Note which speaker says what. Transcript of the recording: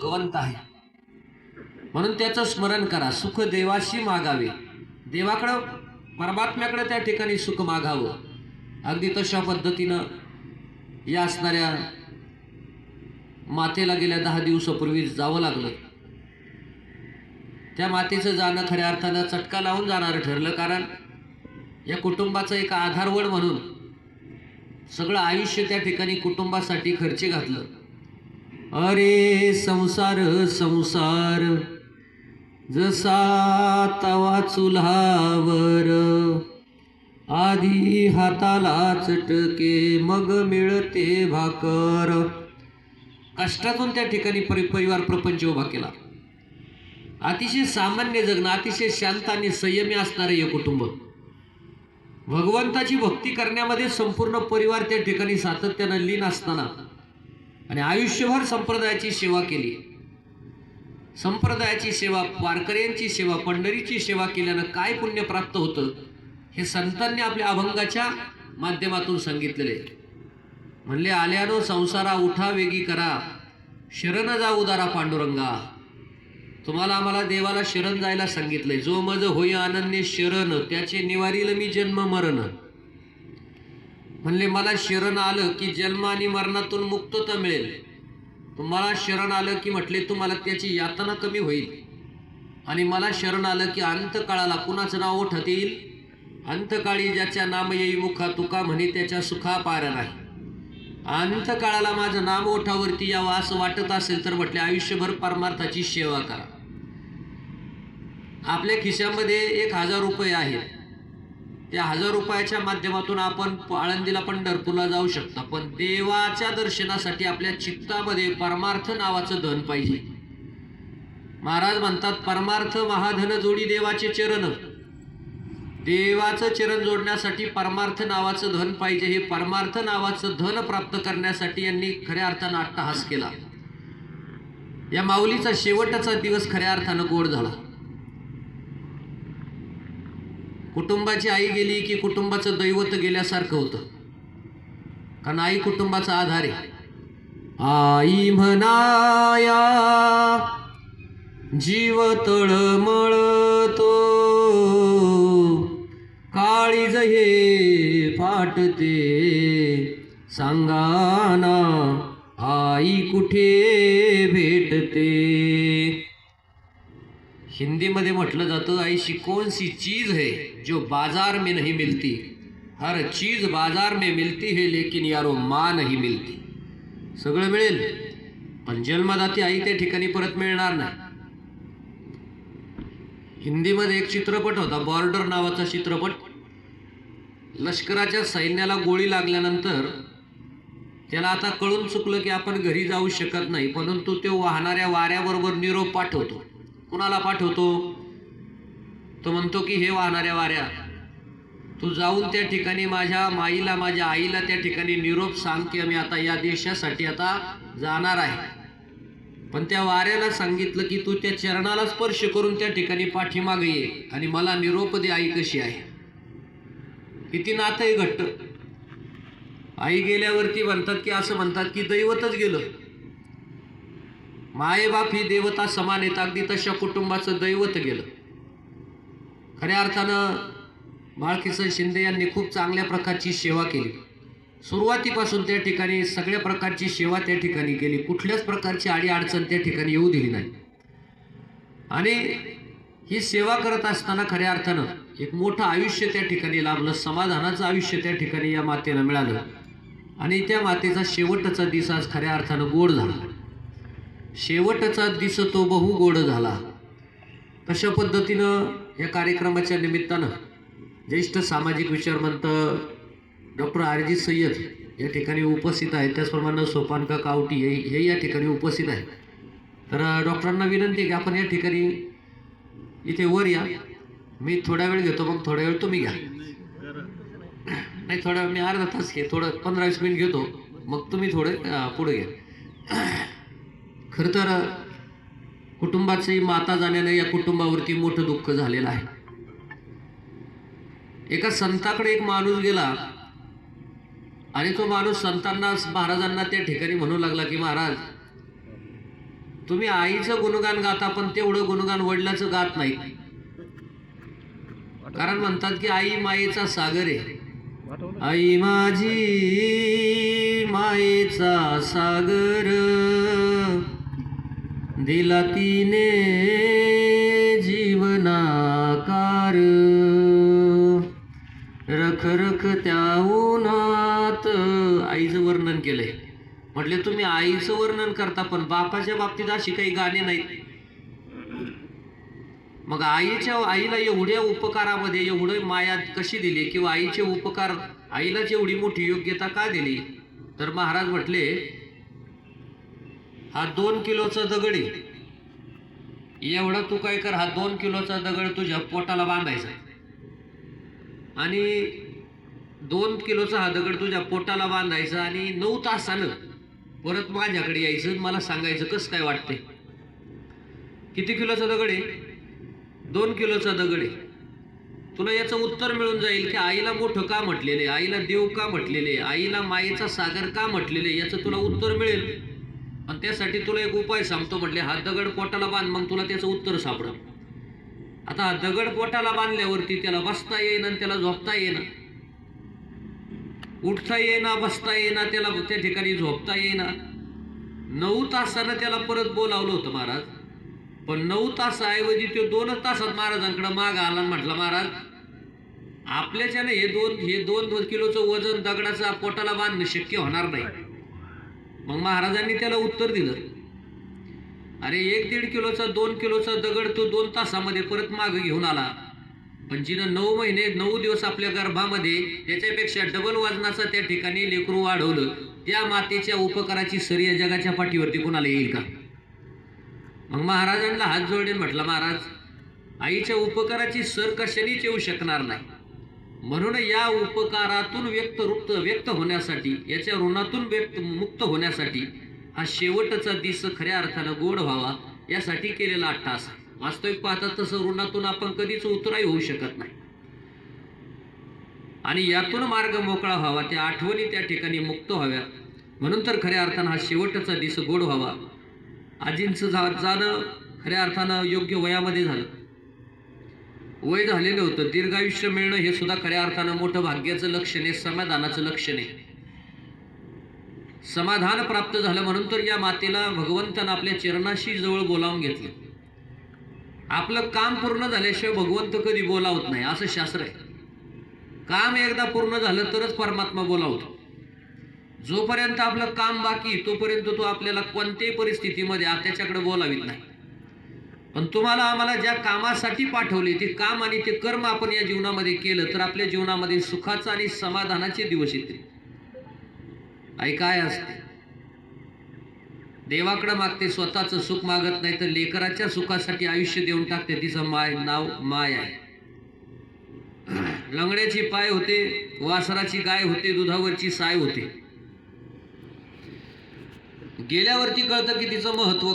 Speaker 1: भगवंत आहे, म्हणून त्याचं स्मरण करा. सुख देवाशी मागावे, देवाकडं परमात्म्याकडे त्या ठिकाणी सुख मागावं. अगदी तशा पद्धतीनं या असणाऱ्या मातेला गेल्या 10 दिवसापूर्वी जावं लागलं. त्या मातेचं जाणं खऱ्या अर्थानं चटका लावून जाणारं ठरलं, कारण या कुटुंबाचं एक आधारवड म्हणून सगळं आयुष्य त्या ठिकाणी कुटुंबासाठी खर्ची घातलं. अरे संसार संसार जसा तवा चुल्हावर, आधी हाताला चटके मग मिळते भाकर. कष्टातून त्या ठिकाणी परिवार प्रपंच उभा केला. अतिशय सामान्य जगणं, अतिशय शांत आणि संयमी असणारे हे कुटुंब, भगवंताची भक्ती करण्यामध्ये संपूर्ण परिवार त्या ठिकाणी सातत्यानं लीन असताना आणि आयुष्यभर संप्रदायाची सेवा केली. संप्रदायाची सेवा, वारकऱ्यांची सेवा, पंढरीची सेवा केल्यानं काय पुण्य प्राप्त होतं हे संतांनी आपल्या अभंगाच्या माध्यमातून सांगितलेले. म्हणले आल्यानो संसारा उठा वेगी करा, शरण जा उदारा पांडुरंगा. तुम्हाला आम्हाला देवाला शरण जायला सांगितलंय. जो मज होई अनन्य शरण, त्याचे निवारील मी जन्म मरण. म्हणले मला शरण आलं की जन्म आणि मरणातून मुक्तता मिळेल. तुम्हाला शरण आलं की म्हटले तुम्हाला त्याची यातना कमी होईल. आणि मला शरण आलं की अंतकाळाला कुणाचं नाव ओठत येईल. अंतकाळी ज्याच्या नाम येई मुखा, तुका म्हणे त्याच्या सुखा पार नाही. अंतकाळाला माझं नाम ओठावरती यावं असं वाटत असेल तर म्हटले आयुष्यभर परमार्थाची सेवा करा. आपल्या खिशामध्ये 1000 रुपये आहेत. त्या 1000 रुपयाच्या माध्यमातून आपण आळंदीला पंढरपूरला जाऊ शकता, पण देवाच्या दर्शनासाठी आपल्या चित्तामध्ये परमार्थ नावाचं धन पाहिजे. महाराज म्हणतात परमार्थ महाधन जोडी देवाचे चरण. देवाचं चरण जोडण्यासाठी परमार्थ नावाचं धन पाहिजे. हे परमार्थ नावाचं धन प्राप्त करण्यासाठी यांनी खऱ्या अर्थानं अट्टहास केला. या माऊलीचा शेवटचा दिवस खऱ्या अर्थानं गोड झाला. कुटुंबाची आई गेली की कुटुंबाचं दैवत गेल्यासारखं होतं, कारण आई कुटुंबाचा आधार आहे. आई म्हणाया जीव तळमळतो, काळीज हे फाटते सांगाना, आई कुठे भेटते. हिंदीमध्ये म्हटलं जातं ऐसी कौन सी चीज है जो बाजार में नहीं मिलती, हर चीज बाजार में मिलती है लेकिन यारो माँ नहीं मिलती. सगळं मिळेल पण जन्मदाती आई त्या ठिकाणी परत मिळणार नाही. हिंदीमध्ये एक चित्रपट होता, बॉर्डर नावाचा चित्रपट. लष्कराच्या सैन्याला गोळी लागल्यानंतर त्याला आता कळून चुकलं की आपण घरी जाऊ शकत नाही, परंतु तो वाहणाऱ्या वाऱ्याबरोबर निरोप पाठवतो. कुणाला पाठवतो? तो म्हणतो की हे वाहणाऱ्या वाऱ्या, तू जाऊन त्या ठिकाणी माझ्या माईला, माझ्या आईला त्या ठिकाणी निरोप सांग की आम्ही आता या देशासाठी आता जाणार आहे. पण त्या वाऱ्याला सांगितलं की तू त्या चरणाला स्पर्श करून त्या ठिकाणी पाठीमागे ये आणि मला निरोप दे, आई कशी आहे. किती नातं आहे घट्ट. आई गेल्यावरती म्हणतात की असं म्हणतात की दैवतच गेलं. मायबाप ही देवता समान आहेत, अगदी तशा कुटुंबाचं दैवत गेलं. खऱ्या अर्थानं बाळकिसन शिंदे यांनी खूप चांगल्या प्रकारची सेवा केली. सुरुवातीपासून त्या ठिकाणी सगळ्या प्रकारची सेवा त्या ठिकाणी केली. कुठल्याच प्रकारची अडीअडचण त्या ठिकाणी येऊ दिली नाही. आणि ही सेवा करत असताना खऱ्या अर्थानं एक मोठं आयुष्य त्या ठिकाणी लाभलं. समाधानाचं आयुष्य त्या ठिकाणी या मातेला मिळालं. आणि त्या मातेचा शेवटचा दिवस आज खऱ्या अर्थानं गोड झाला. शेवटचा दिवस तो बहु गोड झाला. तशा पद्धतीनं या कार्यक्रमाच्या निमित्तानं ज्येष्ठ सामाजिक विचारवंत डॉक्टर आरजी सय्यद या ठिकाणी उपस्थित आहेत. त्याचप्रमाणे सोपानका कावटी हे या ठिकाणी उपस्थित आहेत. तर डॉक्टरांना विनंती आहे की आपण या ठिकाणी इथे वर या. मी थोडा वेळ घेतो, मग थोडा वेळ तुम्ही घ्या. नाही, थोडा वेळ मी अर्धा तास घे, थोडं 15-20 मिनिट घेतो, मग तुम्ही थोडे पुढे घ्या. खरं तर कुटुंबाची माता जाण्याने या कुटुंबावरती मोठं दुःख झालेलं आहे. एका संताकडे एक माणूस गेला आणि तो माणूस संतांना, महाराजांना त्या ठिकाणी म्हणू लागला की महाराज, तुम्ही आईचं गुणगान गाता, पण तेवढं गुणगान वडिलाचं गात नाही. कारण म्हणतात की आई मायेचा सागर आहे. आई माझी मायेचा सागर, दिला तिने जीवनाकार. रख रख त्या उन्हात आईचं वर्णन केलंय. म्हटले तुम्ही आईचं वर्णन करता, पण बापाच्या बाबतीत अशी काही गाणी नाहीत. मग आईला एवढ्या उपकारामध्ये एवढी माया कशी दिली, किंवा आईचे उपकार आईलाच एवढी मोठी योग्यता का दिली? तर महाराज म्हटले, हा 2 किलोचा दगड आहे, एवढा तू काय कर, हा 2 किलोचा दगड तुझ्या पोटाला बांधायचा आणि 2 किलोचा हा दगड तुझ्या पोटाला बांधायचा आणि 9 तासानं परत माझ्याकडे यायचं, मला सांगायचं कसं काय वाटते. किती किलोचा दगड आहे? 2 किलोचा दगड आहे. तुला याचं उत्तर मिळून जाईल की आईला मोठं का म्हटलेले, आईला देव का म्हटलेले, आईला मायेचा सागर का म्हटलेले, याचं तुला उत्तर मिळेल. पण त्यासाठी तुला एक उपाय सांगतो. म्हटले हा दगड पोटाला बांध, मग तुला त्याचं उत्तर सापडलं. आता हा दगड पोटाला बांधल्यावरती त्याला बसता येईना आणि त्याला झोपता येईना, उठता येईना, बसता येईना, त्याला त्या ठिकाणी झोपता येईना. 9 तासानं त्याला परत बोलावलं होतं महाराज, पण 9 तासाऐवजी तो 2 तासात महाराजांकडे माग आला आणि म्हटला, महाराज आपल्याच्याने हे दोन किलोचं वजन दगडाचं पोटाला बांधणं शक्य होणार नाही. मग महाराजांनी त्याला उत्तर दिलं, अरे 1-1.5 किलोचा 2 किलोचा दगड तो 2 तासामध्ये परत माग घेऊन आला, पण जिनं 9 महिने 9 दिवस आपल्या गर्भामध्ये त्याच्यापेक्षा डबल वजनाचा त्या ठिकाणी लेकरू वाढवलं, त्या मातेच्या उपकाराची सर या जगाच्या पाठीवरती कोणाला येईल का? मग महाराजांना हात जोडून म्हटलं, महाराज आईच्या उपकाराची सर कशानेच येऊ शकणार नाही. म्हणून या उपकारातून व्यक्त होण्यासाठी, याच्या ऋणातून मुक्त होण्यासाठी हा शेवटचा दिस खऱ्या अर्थानं गोड व्हावा, यासाठी केलेला अट्टास. वास्तविक पाहता तसं ऋणातून आपण कधीच उतराई होऊ शकत नाही, आणि यातून मार्ग मोकळा व्हावा, त्या आठवणी त्या ठिकाणी मुक्त व्हाव्या. म्हणून तर खऱ्या अर्थानं हा शेवटचा दिस गोड व्हावा. आजींचं जाणं खऱ्या अर्थानं योग्य वयामध्ये झालं. वय झालेलं होतं. दीर्घायुष्य मिळणं हे सुद्धा खऱ्या अर्थानं मोठं भाग्याचं लक्षण आहे, समाधानाचं लक्षण आहे. समाधान प्राप्त झालं म्हणून तर या मातेला भगवंतानं आपल्या चरणाशी जवळ बोलावून घेतलं. आपलं काम पूर्ण झाल्याशिवाय भगवंत कधी बोलावत नाही, असं शास्त्र आहे. काम एकदा पूर्ण झालं तरच परमात्मा बोलावतो. जोपर्यंत आपलं काम बाकी तोपर्यंत तो आपल्याला कोणत्याही परिस्थितीमध्ये त्याच्याकडे बोलावित नाही. पण तुम्हाला आम्हाला ज्या कामासाठी पाठवले ते काम आणि ते कर्म आपण या जीवनामध्ये केलं तर आपल्या जीवनामध्ये सुखाचा आणि समाधानाचे दिवस येतील. आई काय असते, देवाकडे मागते, स्वतःचं सुख मागत नाही, तर लेकराच्या सुखासाठी आयुष्य देऊन टाकते. तिचं नाव माय आहे. लंगड्याची पाय होते, वासराची गाय होते, दुधावरची साय होते. गेल्यावरती कळतं की तिचं महत्व